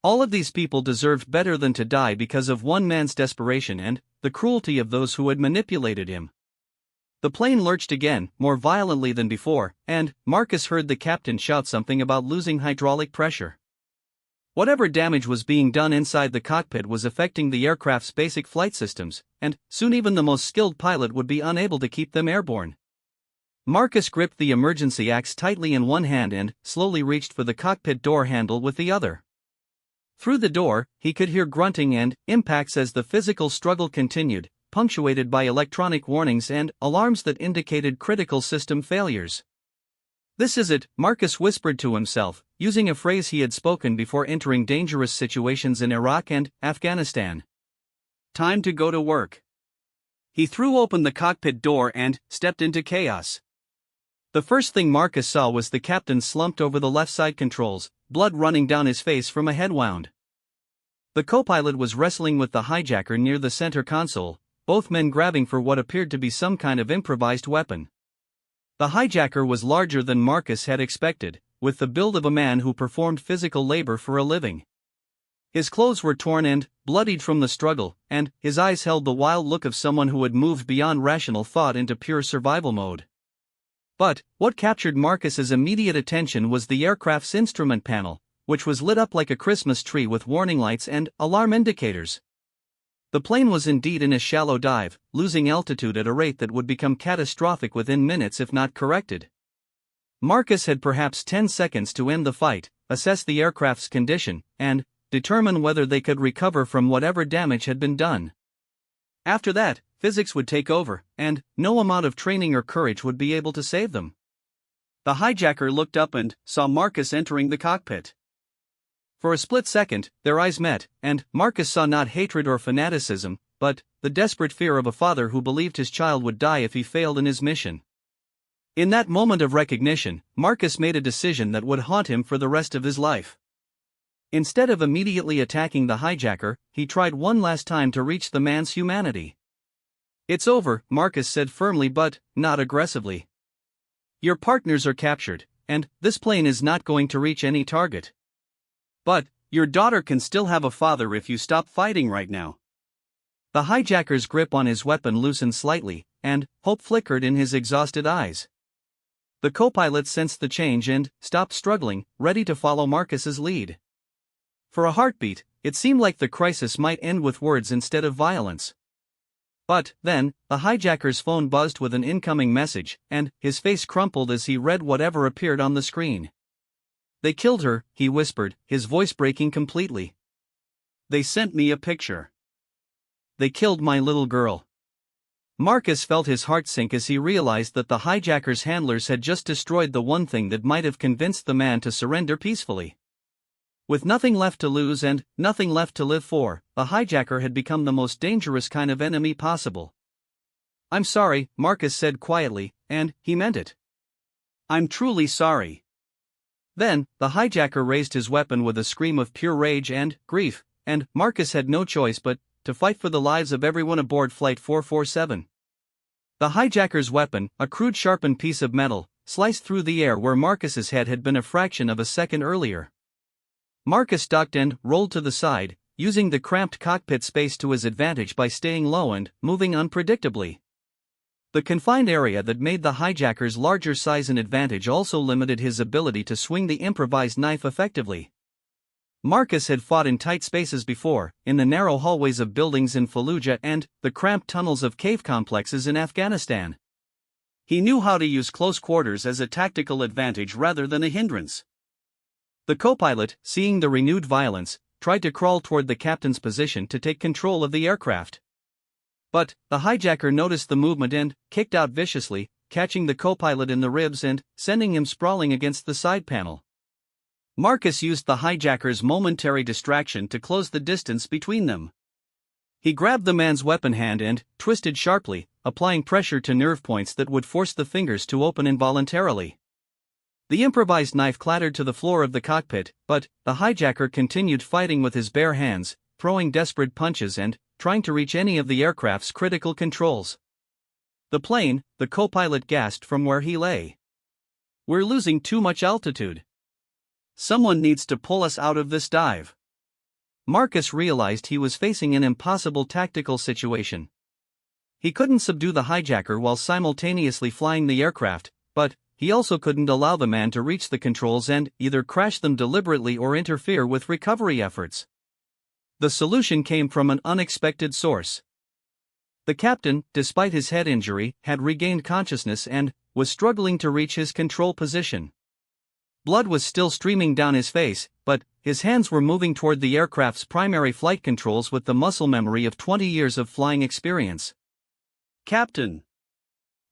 All of these people deserved better than to die because of one man's desperation and the cruelty of those who had manipulated him. The plane lurched again, more violently than before, and Marcus heard the captain shout something about losing hydraulic pressure. Whatever damage was being done inside the cockpit was affecting the aircraft's basic flight systems, and soon even the most skilled pilot would be unable to keep them airborne. Marcus gripped the emergency axe tightly in one hand and slowly reached for the cockpit door handle with the other. Through the door, he could hear grunting and impacts as the physical struggle continued, punctuated by electronic warnings and alarms that indicated critical system failures. "This is it," Marcus whispered to himself, using a phrase he had spoken before entering dangerous situations in Iraq and Afghanistan. "Time to go to work." He threw open the cockpit door and stepped into chaos. The first thing Marcus saw was the captain slumped over the left side controls, blood running down his face from a head wound. The co-pilot was wrestling with the hijacker near the center console, both men grabbing for what appeared to be some kind of improvised weapon. The hijacker was larger than Marcus had expected, with the build of a man who performed physical labor for a living. His clothes were torn and bloodied from the struggle, and his eyes held the wild look of someone who had moved beyond rational thought into pure survival mode. But what captured Marcus's immediate attention was the aircraft's instrument panel, which was lit up like a Christmas tree with warning lights and alarm indicators. The plane was indeed in a shallow dive, losing altitude at a rate that would become catastrophic within minutes if not corrected. Marcus had perhaps 10 seconds to end the fight, assess the aircraft's condition, and determine whether they could recover from whatever damage had been done. After that, physics would take over, and no amount of training or courage would be able to save them. The hijacker looked up and saw Marcus entering the cockpit. For a split second, their eyes met, and Marcus saw not hatred or fanaticism, but the desperate fear of a father who believed his child would die if he failed in his mission. In that moment of recognition, Marcus made a decision that would haunt him for the rest of his life. Instead of immediately attacking the hijacker, he tried one last time to reach the man's humanity. "It's over," Marcus said firmly but not aggressively. "Your partners are captured, and this plane is not going to reach any target. But your daughter can still have a father if you stop fighting right now." The hijacker's grip on his weapon loosened slightly, and hope flickered in his exhausted eyes. The co-pilot sensed the change and stopped struggling, ready to follow Marcus's lead. For a heartbeat, it seemed like the crisis might end with words instead of violence. But then, the hijacker's phone buzzed with an incoming message, and his face crumpled as he read whatever appeared on the screen. "They killed her," he whispered, his voice breaking completely. "They sent me a picture. They killed my little girl." Marcus felt his heart sink as he realized that the hijacker's handlers had just destroyed the one thing that might have convinced the man to surrender peacefully. With nothing left to lose and nothing left to live for, the hijacker had become the most dangerous kind of enemy possible. "I'm sorry," Marcus said quietly, and he meant it. "I'm truly sorry." Then, the hijacker raised his weapon with a scream of pure rage and grief, and Marcus had no choice but to fight for the lives of everyone aboard Flight 447. The hijacker's weapon, a crude sharpened piece of metal, sliced through the air where Marcus's head had been a fraction of a second earlier. Marcus ducked and rolled to the side, using the cramped cockpit space to his advantage by staying low and moving unpredictably. The confined area that made the hijacker's larger size an advantage also limited his ability to swing the improvised knife effectively. Marcus had fought in tight spaces before, in the narrow hallways of buildings in Fallujah and the cramped tunnels of cave complexes in Afghanistan. He knew how to use close quarters as a tactical advantage rather than a hindrance. The co-pilot, seeing the renewed violence, tried to crawl toward the captain's position to take control of the aircraft. But the hijacker noticed the movement and kicked out viciously, catching the co-pilot in the ribs and sending him sprawling against the side panel. Marcus used the hijacker's momentary distraction to close the distance between them. He grabbed the man's weapon hand and twisted sharply, applying pressure to nerve points that would force the fingers to open involuntarily. The improvised knife clattered to the floor of the cockpit, but the hijacker continued fighting with his bare hands, throwing desperate punches and trying to reach any of the aircraft's critical controls. The plane, the co-pilot gasped from where he lay. "We're losing too much altitude. Someone needs to pull us out of this dive." Marcus realized he was facing an impossible tactical situation. He couldn't subdue the hijacker while simultaneously flying the aircraft, but he also couldn't allow the man to reach the controls and either crash them deliberately or interfere with recovery efforts. The solution came from an unexpected source. The captain, despite his head injury, had regained consciousness and was struggling to reach his control position. Blood was still streaming down his face, but his hands were moving toward the aircraft's primary flight controls with the muscle memory of 20 years of flying experience. "Captain!"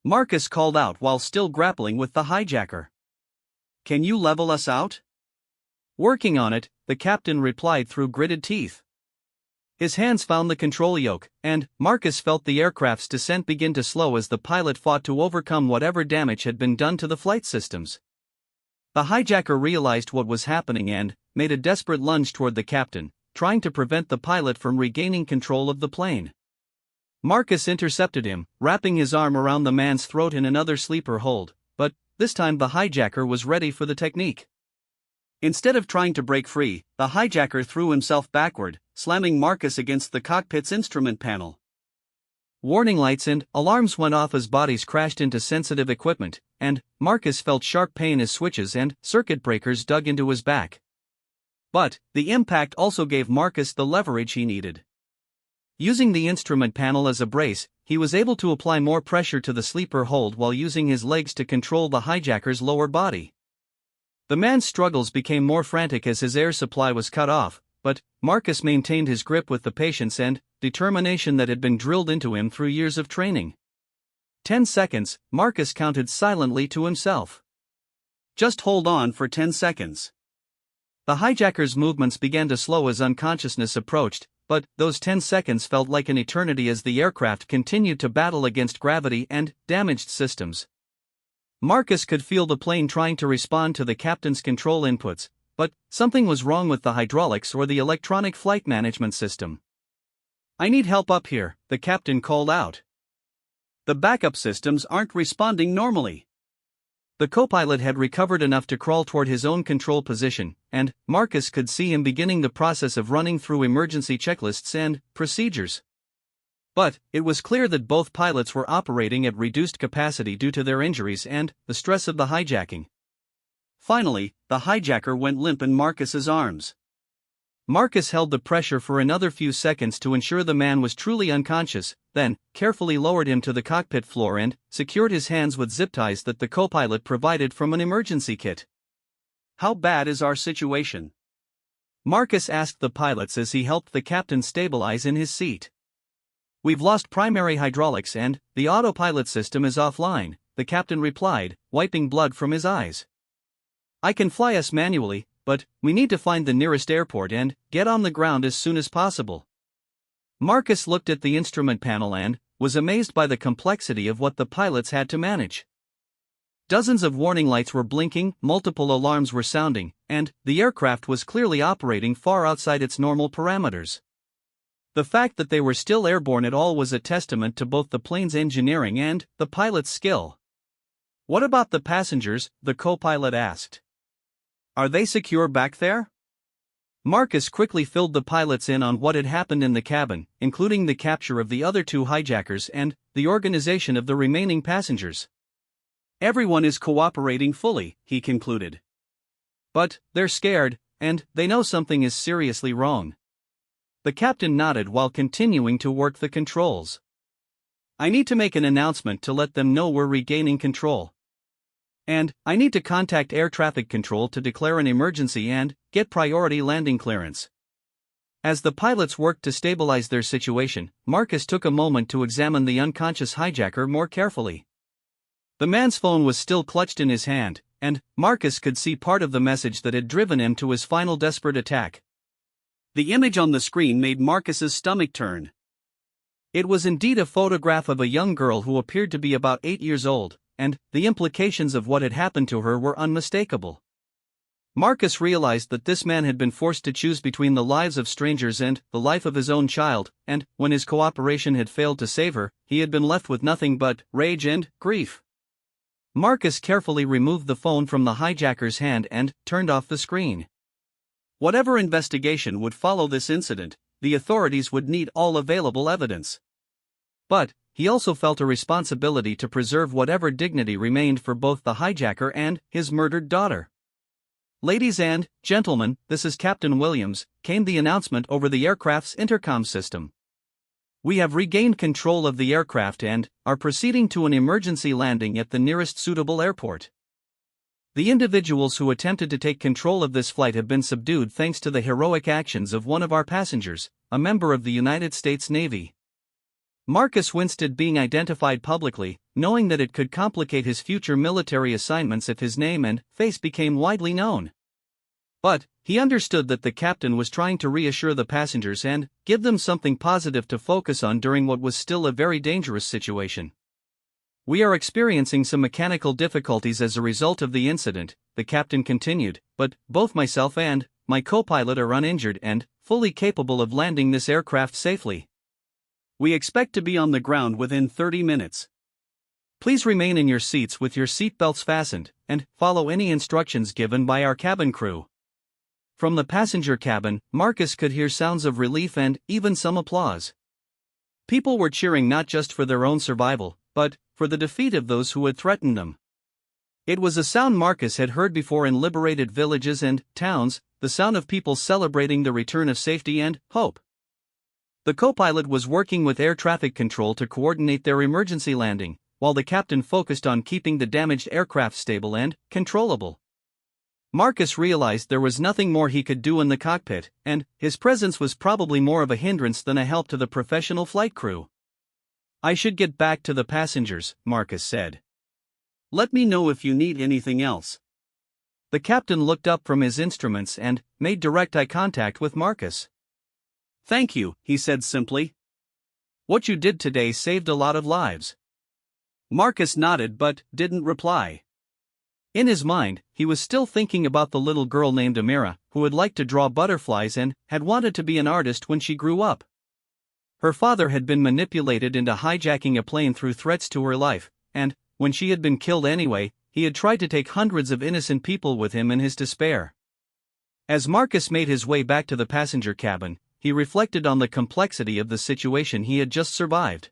Marcus called out while still grappling with the hijacker. "Can you level us out?" "Working on it," the captain replied through gritted teeth. His hands found the control yoke, and Marcus felt the aircraft's descent begin to slow as the pilot fought to overcome whatever damage had been done to the flight systems. The hijacker realized what was happening and made a desperate lunge toward the captain, trying to prevent the pilot from regaining control of the plane. Marcus intercepted him, wrapping his arm around the man's throat in another sleeper hold, but this time the hijacker was ready for the technique. Instead of trying to break free, the hijacker threw himself backward, slamming Marcus against the cockpit's instrument panel. Warning lights and alarms went off as bodies crashed into sensitive equipment, and Marcus felt sharp pain as switches and circuit breakers dug into his back. But the impact also gave Marcus the leverage he needed. Using the instrument panel as a brace, he was able to apply more pressure to the sleeper hold while using his legs to control the hijacker's lower body. The man's struggles became more frantic as his air supply was cut off, but Marcus maintained his grip with the patience and determination that had been drilled into him through years of training. 10 seconds, Marcus counted silently to himself. "Just hold on for 10 seconds. The hijacker's movements began to slow as unconsciousness approached, but those 10 seconds felt like an eternity as the aircraft continued to battle against gravity and damaged systems. Marcus could feel the plane trying to respond to the captain's control inputs, but something was wrong with the hydraulics or the electronic flight management system. "I need help up here," the captain called out. "The backup systems aren't responding normally." The co-pilot had recovered enough to crawl toward his own control position, and Marcus could see him beginning the process of running through emergency checklists and procedures. But it was clear that both pilots were operating at reduced capacity due to their injuries and the stress of the hijacking. Finally, the hijacker went limp in Marcus's arms. Marcus held the pressure for another few seconds to ensure the man was truly unconscious, then carefully lowered him to the cockpit floor and secured his hands with zip ties that the co-pilot provided from an emergency kit. "How bad is our situation?" Marcus asked the pilots as he helped the captain stabilize in his seat. "We've lost primary hydraulics and the autopilot system is offline," the captain replied, wiping blood from his eyes. "I can fly us manually, but we need to find the nearest airport and get on the ground as soon as possible." Marcus looked at the instrument panel and was amazed by the complexity of what the pilots had to manage. Dozens of warning lights were blinking, multiple alarms were sounding, and the aircraft was clearly operating far outside its normal parameters. The fact that they were still airborne at all was a testament to both the plane's engineering and the pilot's skill. "What about the passengers?" the co-pilot asked. "Are they secure back there?" Marcus quickly filled the pilots in on what had happened in the cabin, including the capture of the other two hijackers and the organization of the remaining passengers. "Everyone is cooperating fully," he concluded. "But they're scared, and they know something is seriously wrong." The captain nodded while continuing to work the controls. "I need to make an announcement to let them know we're regaining control. And I need to contact air traffic control to declare an emergency and get priority landing clearance." As the pilots worked to stabilize their situation, Marcus took a moment to examine the unconscious hijacker more carefully. The man's phone was still clutched in his hand, and Marcus could see part of the message that had driven him to his final desperate attack. The image on the screen made Marcus's stomach turn. It was indeed a photograph of a young girl who appeared to be about 8 years old, and the implications of what had happened to her were unmistakable. Marcus realized that this man had been forced to choose between the lives of strangers and the life of his own child, and when his cooperation had failed to save her, he had been left with nothing but rage and grief. Marcus carefully removed the phone from the hijacker's hand and turned off the screen. Whatever investigation would follow this incident, the authorities would need all available evidence. But he also felt a responsibility to preserve whatever dignity remained for both the hijacker and his murdered daughter. "Ladies and gentlemen, this is Captain Williams," came the announcement over the aircraft's intercom system. "We have regained control of the aircraft and are proceeding to an emergency landing at the nearest suitable airport. The individuals who attempted to take control of this flight have been subdued thanks to the heroic actions of one of our passengers, a member of the United States Navy." Marcus winced at being identified publicly, knowing that it could complicate his future military assignments if his name and face became widely known. But he understood that the captain was trying to reassure the passengers and give them something positive to focus on during what was still a very dangerous situation. "We are experiencing some mechanical difficulties as a result of the incident," the captain continued, "but both myself and my co-pilot are uninjured and fully capable of landing this aircraft safely. We expect to be on the ground within 30 minutes. Please remain in your seats with your seat belts fastened, and follow any instructions given by our cabin crew." From the passenger cabin, Marcus could hear sounds of relief and even some applause. People were cheering not just for their own survival, but for the defeat of those who had threatened them. It was a sound Marcus had heard before in liberated villages and towns, the sound of people celebrating the return of safety and hope. The co-pilot was working with air traffic control to coordinate their emergency landing, while the captain focused on keeping the damaged aircraft stable and controllable. Marcus realized there was nothing more he could do in the cockpit, and his presence was probably more of a hindrance than a help to the professional flight crew. "I should get back to the passengers," Marcus said. "Let me know if you need anything else." The captain looked up from his instruments and made direct eye contact with Marcus. "Thank you," he said simply. "What you did today saved a lot of lives." Marcus nodded but didn't reply. In his mind, he was still thinking about the little girl named Amira, who had liked to draw butterflies and had wanted to be an artist when she grew up. Her father had been manipulated into hijacking a plane through threats to her life, and, when she had been killed anyway, he had tried to take hundreds of innocent people with him in his despair. As Marcus made his way back to the passenger cabin, he reflected on the complexity of the situation he had just survived.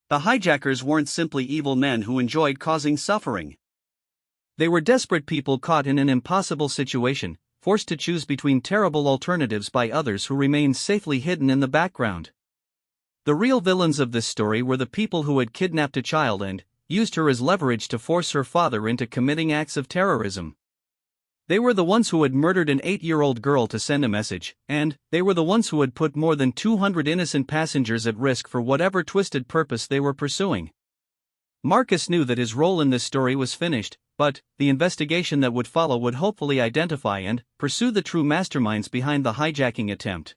The hijackers weren't simply evil men who enjoyed causing suffering. They were desperate people caught in an impossible situation, forced to choose between terrible alternatives by others who remained safely hidden in the background. The real villains of this story were the people who had kidnapped a child and used her as leverage to force her father into committing acts of terrorism. They were the ones who had murdered an 8-year-old girl to send a message, and they were the ones who had put more than 200 innocent passengers at risk for whatever twisted purpose they were pursuing. Marcus knew that his role in this story was finished, but the investigation that would follow would hopefully identify and pursue the true masterminds behind the hijacking attempt.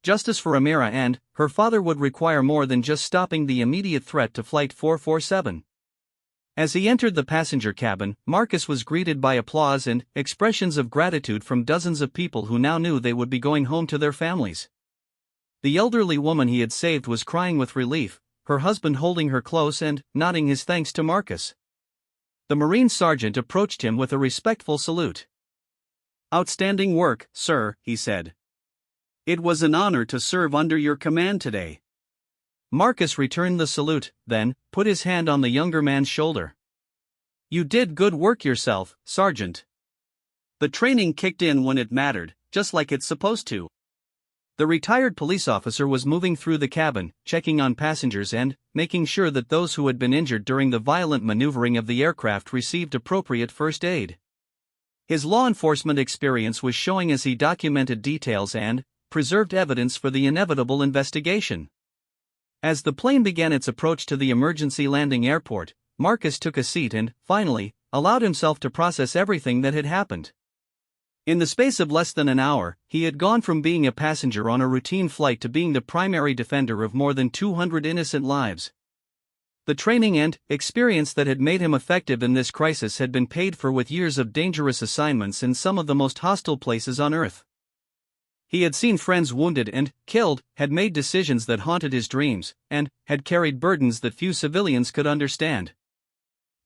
Justice for Amira and her father would require more than just stopping the immediate threat to Flight 447. As he entered the passenger cabin, Marcus was greeted by applause and expressions of gratitude from dozens of people who now knew they would be going home to their families. The elderly woman he had saved was crying with relief, her husband holding her close and nodding his thanks to Marcus. The Marine sergeant approached him with a respectful salute. "Outstanding work, sir," he said. "It was an honor to serve under your command today." Marcus returned the salute, then put his hand on the younger man's shoulder. "You did good work yourself, Sergeant. The training kicked in when it mattered, just like it's supposed to." The retired police officer was moving through the cabin, checking on passengers and making sure that those who had been injured during the violent maneuvering of the aircraft received appropriate first aid. His law enforcement experience was showing as he documented details and preserved evidence for the inevitable investigation. As the plane began its approach to the emergency landing airport, Marcus took a seat and, finally, allowed himself to process everything that had happened. In the space of less than an hour, he had gone from being a passenger on a routine flight to being the primary defender of more than 200 innocent lives. The training and experience that had made him effective in this crisis had been paid for with years of dangerous assignments in some of the most hostile places on Earth. He had seen friends wounded and killed, had made decisions that haunted his dreams, and had carried burdens that few civilians could understand.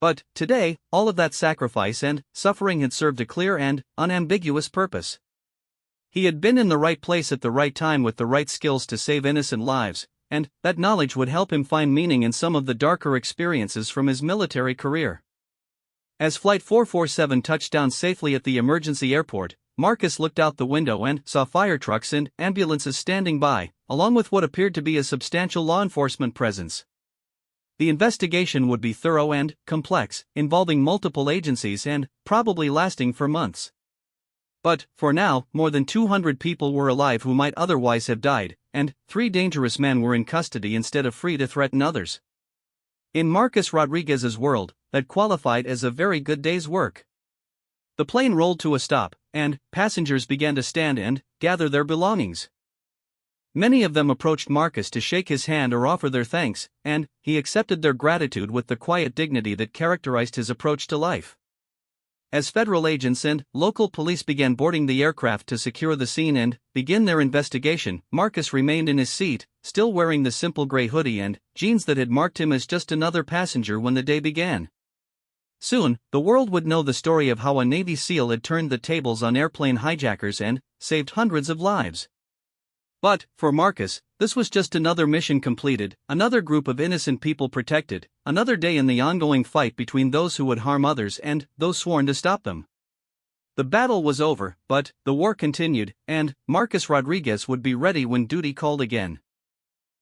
But, today, all of that sacrifice and suffering had served a clear and unambiguous purpose. He had been in the right place at the right time with the right skills to save innocent lives, and that knowledge would help him find meaning in some of the darker experiences from his military career. As Flight 447 touched down safely at the emergency airport, Marcus looked out the window and saw fire trucks and ambulances standing by, along with what appeared to be a substantial law enforcement presence. The investigation would be thorough and complex, involving multiple agencies and probably lasting for months. But, for now, more than 200 people were alive who might otherwise have died, and 3 dangerous men were in custody instead of free to threaten others. In Marcus Rodriguez's world, that qualified as a very good day's work. The plane rolled to a stop, and passengers began to stand and gather their belongings. Many of them approached Marcus to shake his hand or offer their thanks, and he accepted their gratitude with the quiet dignity that characterized his approach to life. As federal agents and local police began boarding the aircraft to secure the scene and begin their investigation, Marcus remained in his seat, still wearing the simple gray hoodie and jeans that had marked him as just another passenger when the day began. Soon, the world would know the story of how a Navy SEAL had turned the tables on airplane hijackers and saved hundreds of lives. But, for Marcus, this was just another mission completed, another group of innocent people protected, another day in the ongoing fight between those who would harm others and those sworn to stop them. The battle was over, but the war continued, and Marcus Rodriguez would be ready when duty called again.